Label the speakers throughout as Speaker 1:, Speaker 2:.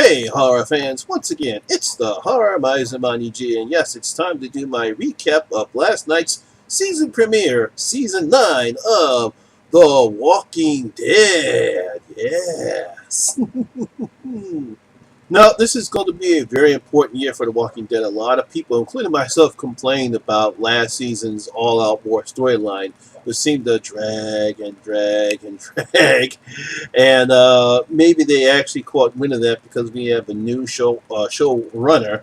Speaker 1: Hey, horror fans! Once again, it's the Horror Miser Monty G, and yes, it's time to do my recap of last night's season premiere, Season 9 of The Walking Dead. Yes! Now, this is going to be a very important year for The Walking Dead. A lot of people, including myself, complained about last season's all-out war storyline, which seemed to drag and drag and drag. And maybe they actually caught wind of that because we have a new showrunner.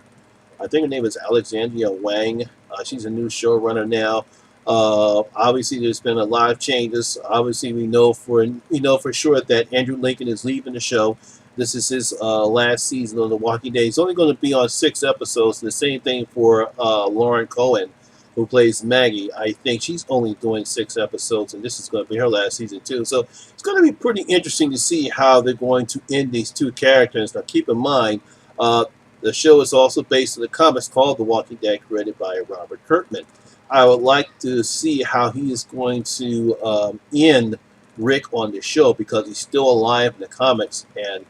Speaker 1: I think her name is Alexandria Wang. She's a new showrunner now. Obviously, there's been a lot of changes. Obviously, we know for sure that Andrew Lincoln is leaving the show. This is his last season of The Walking Dead. He's only going to be on 6 episodes. And the same thing for Lauren Cohen, who plays Maggie. I think she's only doing 6 episodes, and this is going to be her last season too. So it's going to be pretty interesting to see how they're going to end these two characters. Now, keep in mind, the show is also based on the comics called The Walking Dead, created by Robert Kirkman. I would like to see how he is going to end Rick on the show, because he's still alive in the comics, and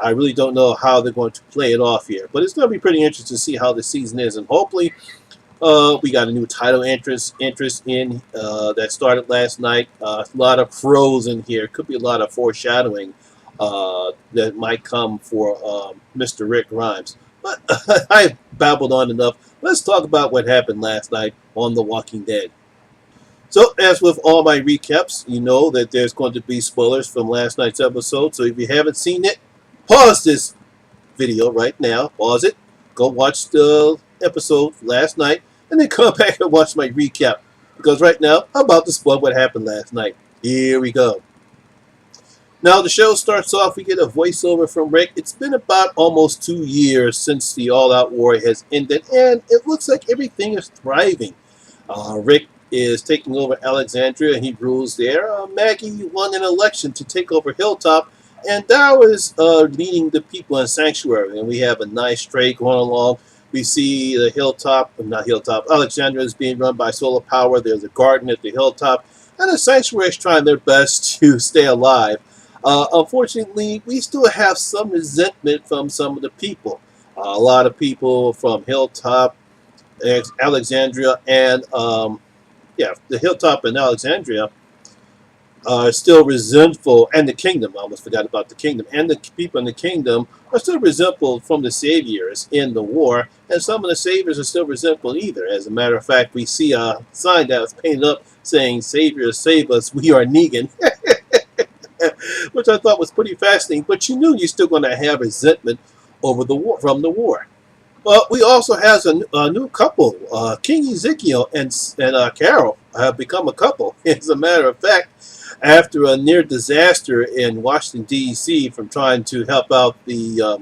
Speaker 1: I really don't know how they're going to play it off here. But it's going to be pretty interesting to see how the season is, and hopefully we got a new title interest in that started last night. A lot of pros in here. Could be a lot of foreshadowing that might come for Mr. Rick Grimes. But I've babbled on enough. Let's talk about what happened last night on The Walking Dead. So, as with all my recaps, you know that there's going to be spoilers from last night's episode. So if you haven't seen it, pause this video right now. Pause it. Go watch the episode last night, and then come back and watch my recap. Because right now, I'm about to spoil what happened last night. Here we go. Now, the show starts off, we get a voiceover from Rick. It's been about almost 2 years since the all-out war has ended, and it looks like everything is thriving. Rick is taking over Alexandria, and he rules there. Maggie won an election to take over Hilltop, and Dow is leading the people in Sanctuary, and we have a nice trade going along. We see the Alexandria is being run by solar power. There's a garden at the Hilltop, and the Sanctuary is trying their best to stay alive. Unfortunately, we still have some resentment from some of the people. A lot of people from Hilltop, Alexandria, and the Hilltop and Alexandria are still resentful, and the Kingdom, I almost forgot about the Kingdom, and the people in the Kingdom are still resentful from the Saviors in the war, and some of the Saviors are still resentful either. As a matter of fact, we see a sign that was painted up saying, "Saviors, save us, we are Negan," which I thought was pretty fascinating, but you knew you're still going to have resentment over the war, from the war. Well, we also have a new couple. King Ezekiel and Carol have become a couple. As a matter of fact, after a near disaster in Washington, D.C. from trying to help out the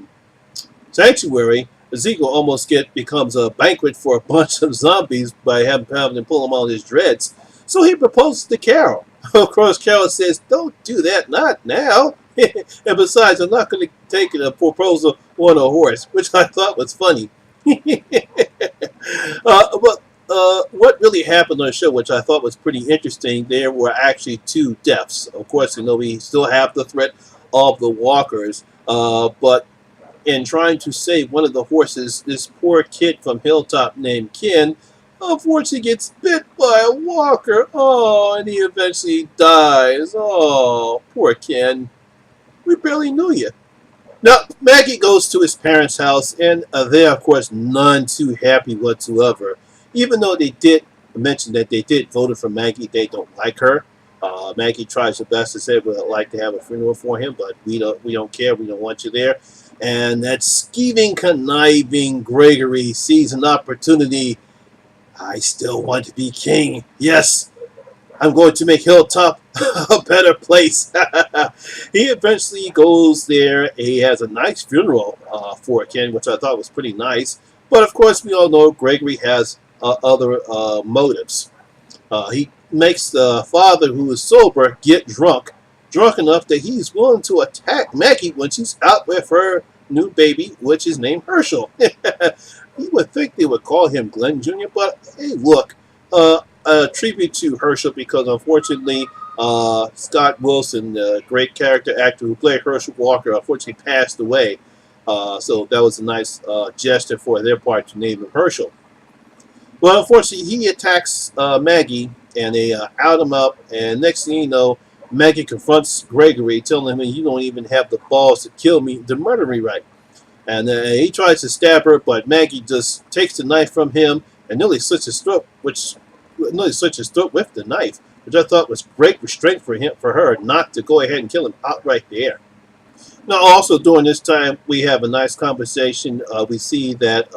Speaker 1: Sanctuary, Ezekiel almost becomes a banquet for a bunch of zombies by having to pull him on his dreads. So he proposes to Carol. Of course, Carol says, "Don't do that, not now." And besides, I'm not going to take a proposal on a horse, which I thought was funny. But what really happened on the show, which I thought was pretty interesting, there were actually 2 deaths. Of course, you know, we still have the threat of the walkers, but in trying to save one of the horses, this poor kid from Hilltop named Ken unfortunately gets bit by a walker. Oh, and he eventually dies. Oh, poor Ken. We barely knew you. Now, Maggie goes to his parents' house, and they're, of course, none too happy whatsoever. Even though they did mention that they did vote for Maggie, they don't like her. Maggie tries her best to say we'd like to have a funeral for him, but we don't care. We don't want you there. And that scheming, conniving Gregory sees an opportunity. "I still want to be king. Yes, I'm going to make Hilltop a better place." He eventually goes there. He has a nice funeral for Ken, which I thought was pretty nice. But of course, we all know Gregory has other motives. He makes the father, who is sober, get drunk enough that he's willing to attack Maggie when she's out with her new baby, which is named Herschel. You would think they would call him Glenn Jr., but hey, look, a tribute to Herschel, because unfortunately Scott Wilson, the great character actor who played Herschel Walker, unfortunately passed away. So that was a nice gesture for their part to name him Herschel. Well, unfortunately, he attacks Maggie, and they out him up. And next thing you know, Maggie confronts Gregory, telling him, "You don't even have the balls to kill me, to murder me, right?" And he tries to stab her, but Maggie just takes the knife from him and nearly slits his throat, with the knife, which I thought was great restraint for her not to go ahead and kill him outright there. Now, also during this time, we have a nice conversation. We see that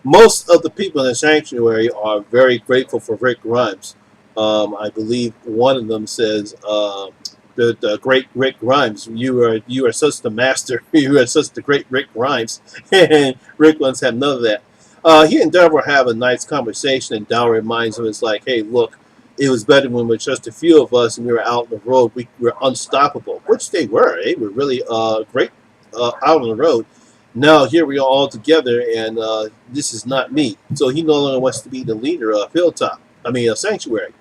Speaker 1: most of the people in the sanctuary are very grateful for Rick Grimes. I believe one of them says, the great Rick Grimes, you are such the master, you are such the great Rick Grimes. And Rick wants to have none of that. He and Deborah have a nice conversation, and Dow reminds him, it's like, hey, look, it was better when we were just a few of us and we were out on the road. We were unstoppable, which they were. They were really great out on the road. Now here we are all together, and this is not me. So he no longer wants to be the leader of Sanctuary.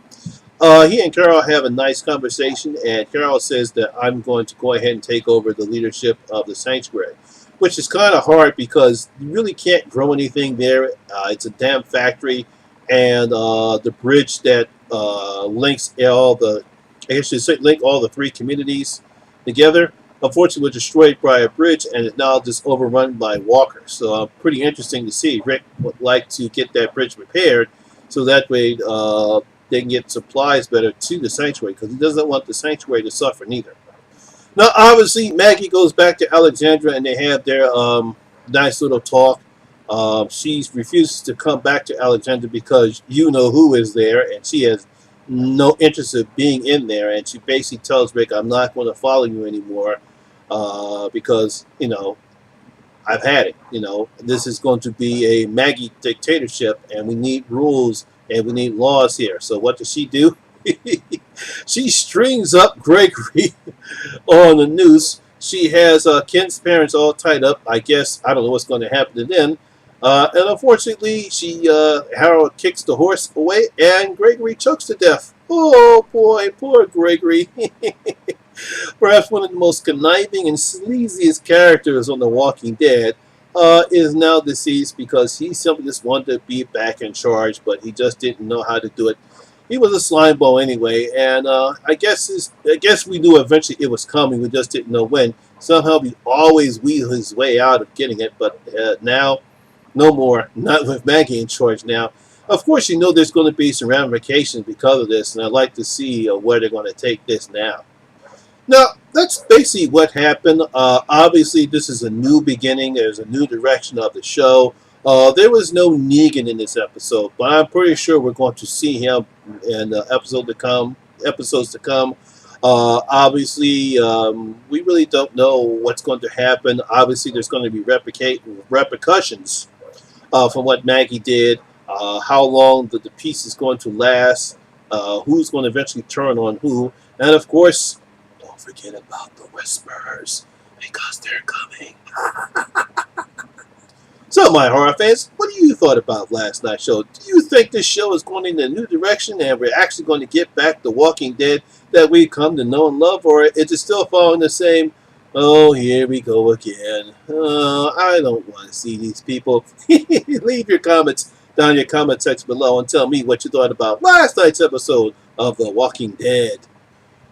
Speaker 1: He and Carol have a nice conversation, and Carol says that I'm going to go ahead and take over the leadership of the Sanctuary, which is kind of hard because you really can't grow anything there. It's a damn factory, and the bridge that links all the three communities together, unfortunately, was destroyed by a bridge and is now just overrun by walkers. So pretty interesting to see. Rick would like to get that bridge repaired so that way they can get supplies better to the sanctuary, because he doesn't want the sanctuary to suffer neither. Now, obviously, Maggie goes back to Alexandra and they have their nice little talk. She refuses to come back to Alexandra because you know who is there, and she has no interest in being in there. And she basically tells Rick, I'm not going to follow you anymore because, I've had it. This is going to be a Maggie dictatorship, and we need rules and we need laws here. So what does she do? She strings up Gregory on the noose. She has Ken's parents all tied up. I guess, I don't know what's going to happen to them. And unfortunately, Harold kicks the horse away, and Gregory chokes to death. Oh boy, poor Gregory. Perhaps one of the most conniving and sleaziest characters on The Walking Dead is now deceased because he simply just wanted to be back in charge, but he just didn't know how to do it. He was a slime ball anyway, and I guess we knew eventually it was coming. We just didn't know when. Somehow he always wheeled his way out of getting it, but now, no more. Not with Maggie in charge now. Of course, there's going to be some ramifications because of this, and I'd like to see where they're going to take this now. Now, that's basically what happened. Obviously, this is a new beginning. There's a new direction of the show. There was no Negan in this episode, but I'm pretty sure we're going to see him in the episodes to come. Obviously, we really don't know what's going to happen. Obviously, there's going to be repercussions from what Maggie did, how long the peace is going to last, who's going to eventually turn on who, and of course, don't forget about the whispers, because they're coming. So, my horror fans, what do you thought about last night's show? Do you think this show is going in a new direction and we're actually going to get back the Walking Dead that we've come to know and love, or is it still following the same, oh, here we go again? I don't want to see these people. Leave your comments down in your comment section below and tell me what you thought about last night's episode of The Walking Dead.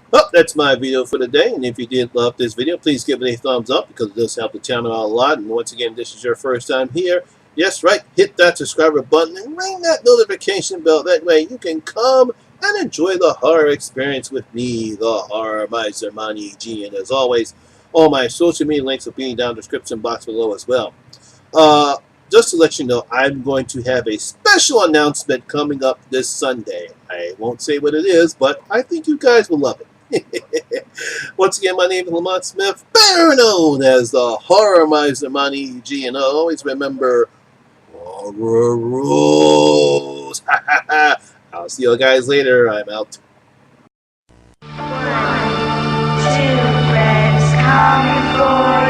Speaker 1: Well, that's my video for today, and if you did love this video, please give it a thumbs up because it does help the channel out a lot. And once again, if this is your first time here, yes, right, hit that subscriber button and ring that notification bell. That way you can come and enjoy the horror experience with me, the Horror Miser Monty G. And as always, all my social media links will be down in the description box below as well. Just to let you know, I'm going to have a special announcement coming up this Sunday. I won't say what it is, but I think you guys will love it. Once again, my name is Lamont Smith, better known as the Horror Miser Monty G, and always remember, horror rules. I'll see you guys later. I'm out.
Speaker 2: 1, 2, friends coming for